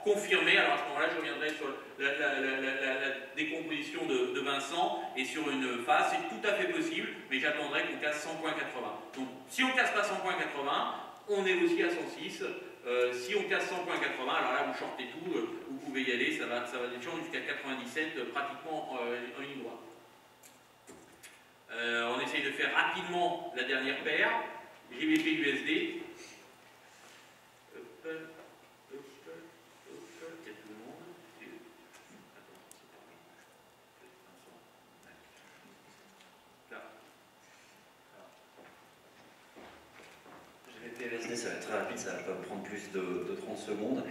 confirmer. Alors à ce moment-là, je reviendrai sur la décomposition de Vincent et sur une phase. C'est tout à fait possible, mais j'attendrai qu'on casse 100.80. Donc si on ne casse pas 100.80, on est aussi à 106. Si on casse 100.80, alors là vous shortez tout, vous pouvez y aller, ça va descendre jusqu'à 97, pratiquement en ligne droite. On essaye de faire rapidement la dernière paire, GBP USD. Il y a tout le monde. GBP USD, ça va être très rapide, ça va pas me prendre plus de 30 secondes.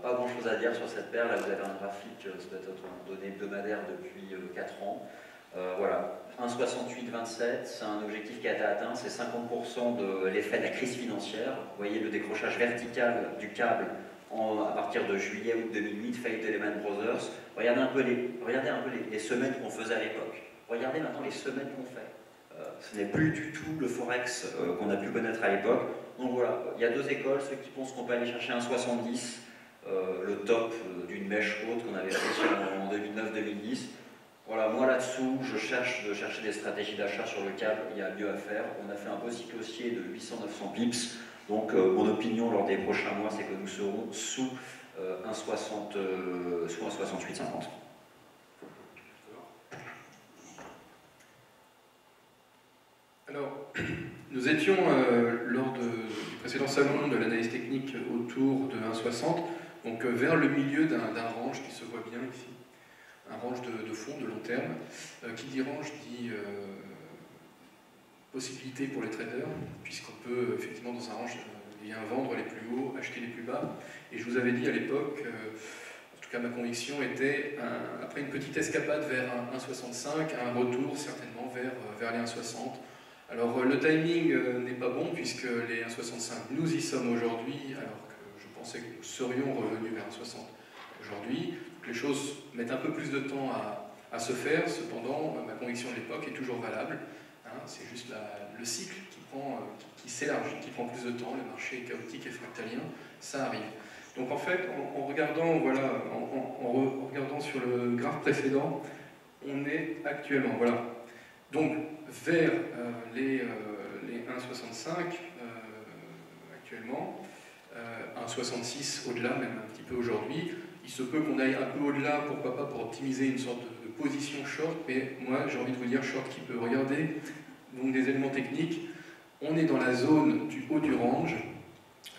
Pas grand chose à dire sur cette paire. Là, vous avez un graphique, ça doit être en données hebdomadaires depuis 4 ans. Voilà, 1,6827, c'est un objectif qui a été atteint, c'est 50% de l'effet de la crise financière. Vous voyez le décrochage vertical du câble à partir de juillet-août 2008, faillite de Lehman Brothers. Regardez un peu les semaines qu'on faisait à l'époque. Regardez maintenant les semaines qu'on fait. Ce n'est plus du tout le Forex qu'on a pu connaître à l'époque. Donc voilà, il y a deux écoles, ceux qui pensent qu'on peut aller chercher 1,70, le top d'une mèche haute qu'on avait fait en 2009-2010. Voilà, moi là-dessous, je cherche des stratégies d'achat sur le câble, il y a mieux à faire. On a fait un beau cycle haussier de 800-900 pips. Donc mon opinion lors des prochains mois, c'est que nous serons sous 1,6850. Alors, nous étions lors du précédent salon de l'analyse technique autour de 1,60, donc vers le milieu d'un range qui se voit bien ici. Un range de fond, de long terme. Qui dit range dit possibilité pour les traders, puisqu'on peut effectivement dans un range bien vendre les plus hauts, acheter les plus bas. Et je vous avais dit à l'époque, en tout cas ma conviction était, après une petite escapade vers un 1,65, un retour certainement vers les 1,60. Alors le timing n'est pas bon, puisque les 1,65, nous y sommes aujourd'hui, alors que je pensais que nous serions revenus vers 1,60 aujourd'hui. Les choses mettent un peu plus de temps à se faire, cependant, ma conviction de l'époque est toujours valable. Hein, c'est juste le cycle qui s'élargit, qui prend plus de temps, le marché est chaotique et fractalien, ça arrive. Donc en fait, en regardant, voilà, en regardant sur le graphe précédent, on est actuellement, voilà, donc vers les 1,65 actuellement, 1,66 au-delà, même un petit peu aujourd'hui. Il se peut qu'on aille un peu au-delà, pourquoi pas, pour optimiser une sorte de position short, mais moi j'ai envie de vous dire short qui peut. Regardez, donc des éléments techniques, on est dans la zone du haut du range,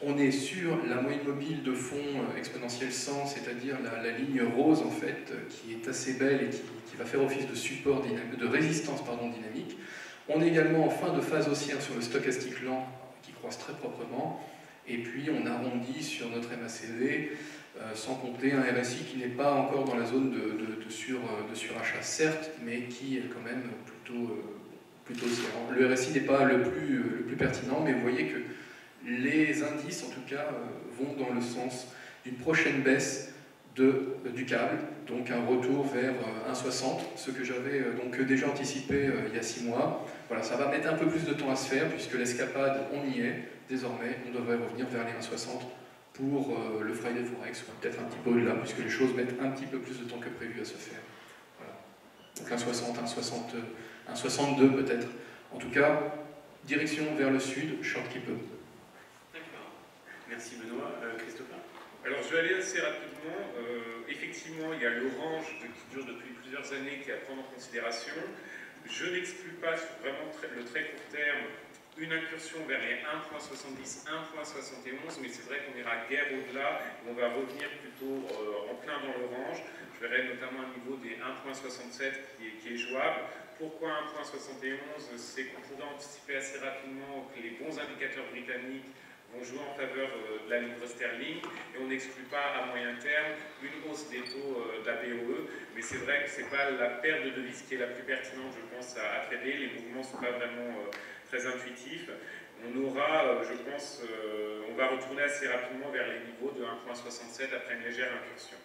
on est sur la moyenne mobile de fond exponentielle 100, c'est-à-dire la ligne rose en fait, qui est assez belle et qui va faire office de support, de résistance dynamique. On est également en fin de phase haussière sur le stochastique lent, qui croise très proprement, et puis on arrondit sur notre MACD, sans compter un RSI qui n'est pas encore dans la zone de surachat, certes, mais qui est quand même plutôt haussière. Le RSI n'est pas le plus pertinent, mais vous voyez que les indices, en tout cas, vont dans le sens d'une prochaine baisse du câble, donc un retour vers 1,60, ce que j'avais donc déjà anticipé il y a 6 mois. Voilà, ça va mettre un peu plus de temps à se faire, puisque l'escapade, on y est. Désormais, on devrait revenir vers les 1,60 pour le Friday Forex, ou peut-être un petit peu au-delà, puisque les choses mettent un petit peu plus de temps que prévu à se faire. Voilà. Donc 1,60, 1,62 peut-être. En tout cas, direction vers le sud, short qui peut. D'accord. Merci Benoît. Christopher? Alors je vais aller assez rapidement. Effectivement, il y a le range qui dure depuis plusieurs années qui est à prendre en considération. Je n'exclus pas sur vraiment le très court terme une incursion vers les 1,70, 1,71, mais c'est vrai qu'on ira guère au-delà, on va revenir plutôt en plein dans le range. Je verrai notamment un niveau des 1,67 qui est jouable. Pourquoi 1,71? C'est qu'on pourrait anticiper assez rapidement que les bons indicateurs britanniques vont jouer en faveur de la livre sterling, et on n'exclut pas à moyen terme une hausse des taux de la BOE, mais c'est vrai que ce n'est pas la paire de devises qui est la plus pertinente, je pense, à trader. Les mouvements ne sont pas vraiment très intuitifs. On aura, je pense, on va retourner assez rapidement vers les niveaux de 1,67 après une légère incursion.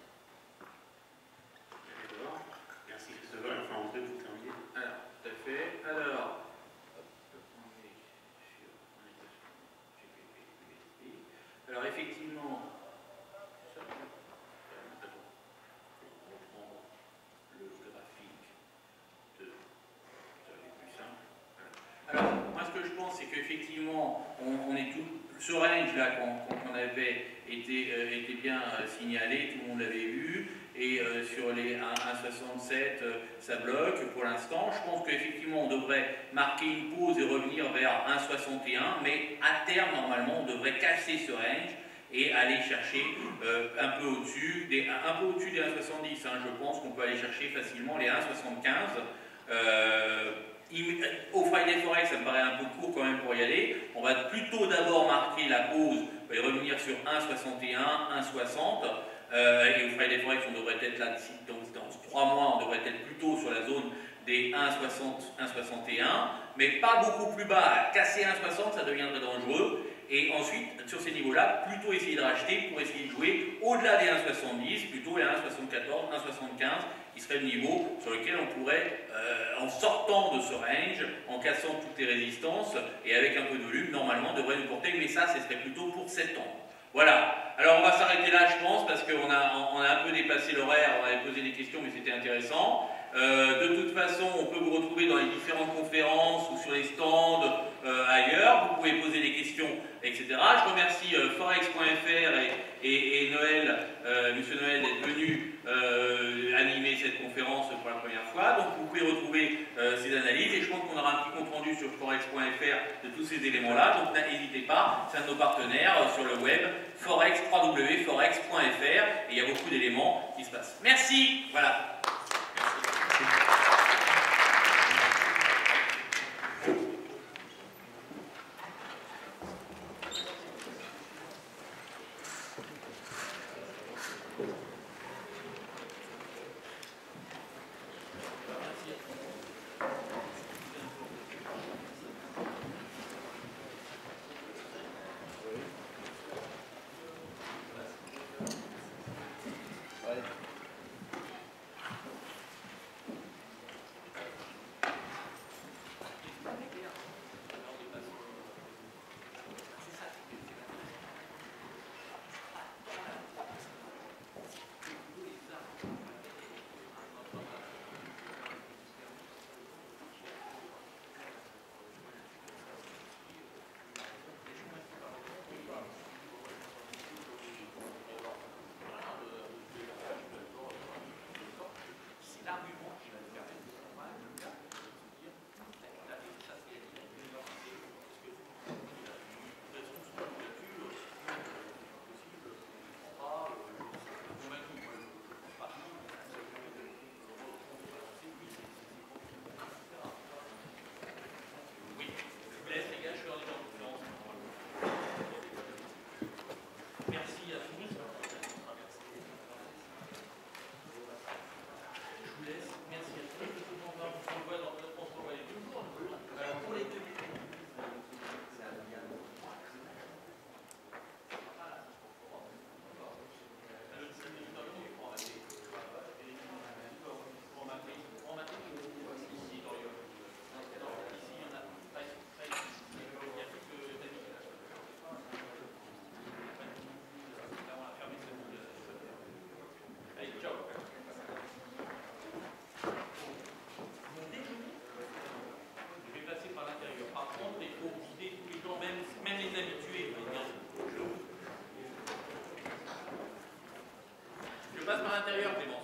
D'accord. Merci Christopher. Enfin, André, pour terminer. Alors, tout à fait. Alors, alors effectivement, effectivement, on est tout. Ce range-là qu'on avait était bien signalé, tout le monde l'avait vu, et sur les 1,67, ça bloque pour l'instant. Je pense qu'effectivement, on devrait marquer une pause et revenir vers 1,61, mais à terme, normalement, on devrait casser ce range et aller chercher un peu au-dessus des 1,70. Hein, je pense qu'on peut aller chercher facilement les 1,75. Au Friday Forex, ça me paraît un peu court quand même pour y aller. On va plutôt d'abord marquer la pause et revenir sur 1,61, 1,60. Et au Friday Forex, on devrait être là, dans 3 mois, on devrait être plutôt sur la zone des 1,60, 1,61, mais pas beaucoup plus bas. Casser 1,60, ça deviendrait dangereux. Et ensuite, sur ces niveaux-là, plutôt essayer de racheter pour essayer de jouer au-delà des 1,70, plutôt les 1,74, 1,75, qui serait le niveau sur lequel on pourrait, en sortant de ce range, en cassant toutes les résistances et avec un peu de volume, normalement, devrait nous porter, mais ça, ce serait plutôt pour septembre. Voilà. Alors, on va s'arrêter là, je pense, parce qu'on a un peu dépassé l'horaire, on avait posé des questions, mais c'était intéressant. De toute façon, on peut vous retrouver dans les différentes conférences ou sur les stands ailleurs. Vous pouvez poser des questions, etc. Je remercie Forex.fr et Noël, Monsieur Noël, d'être venu animer cette conférence pour la première fois. Donc, vous pouvez retrouver ces analyses et je pense qu'on aura un petit compte rendu sur Forex.fr de tous ces éléments-là. Donc, n'hésitez pas, c'est un de nos partenaires sur le web, Forex, www.forex.fr, et il y a beaucoup d'éléments qui se passent. Merci. Voilà. Je passe par l'intérieur, Clémence.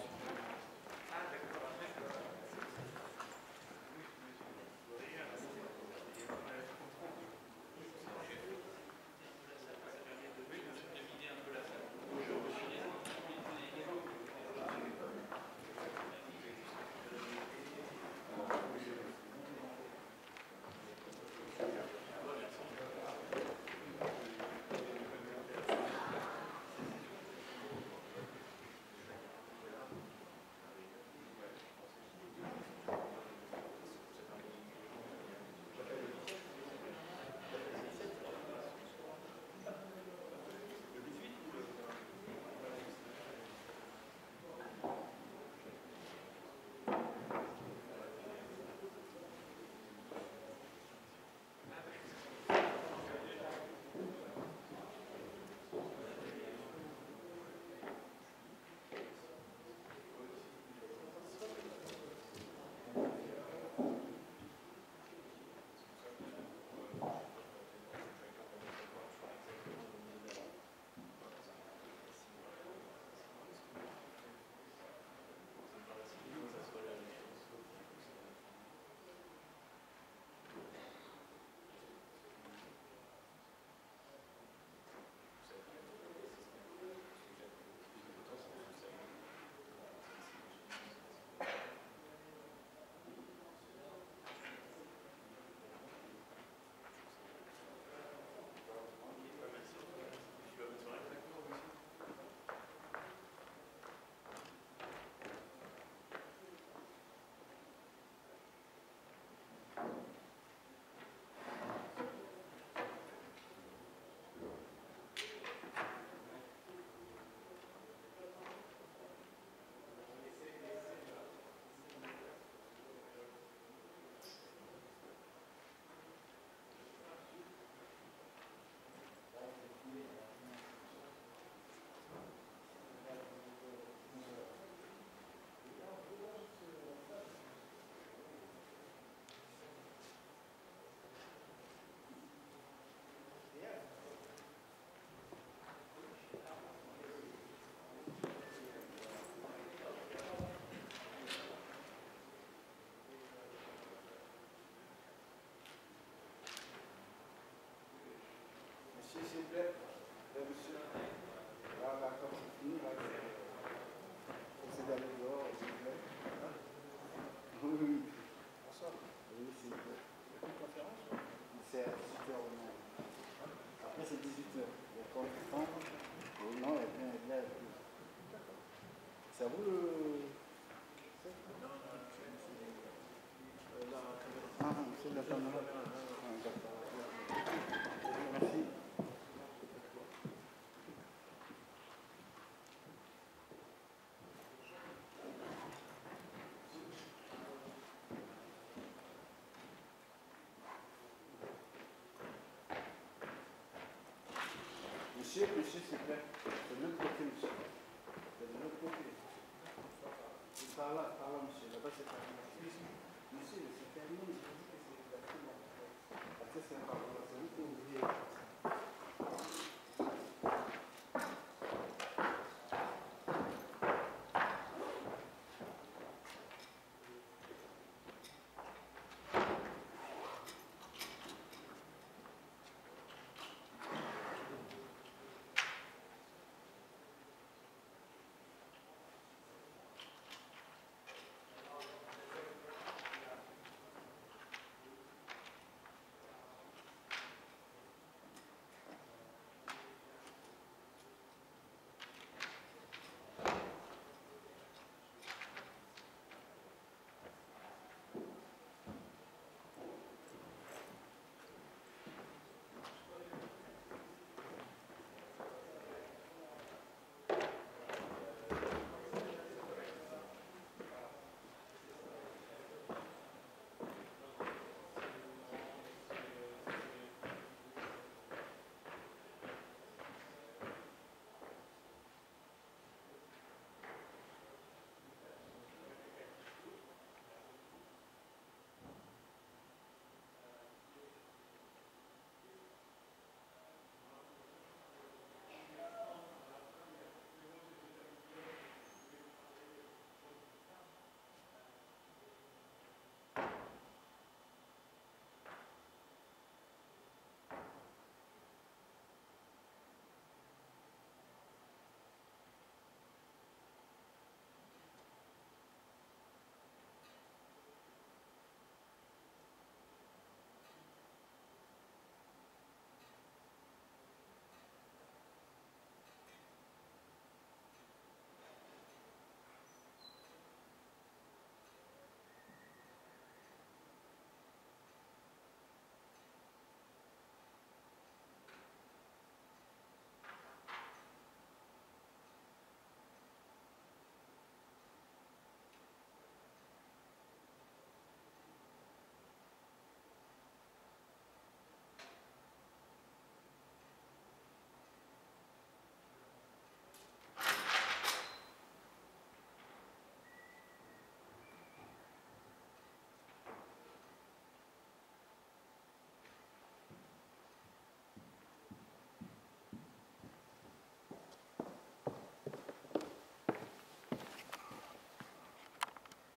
s'il vous plaît. De l'autre côté.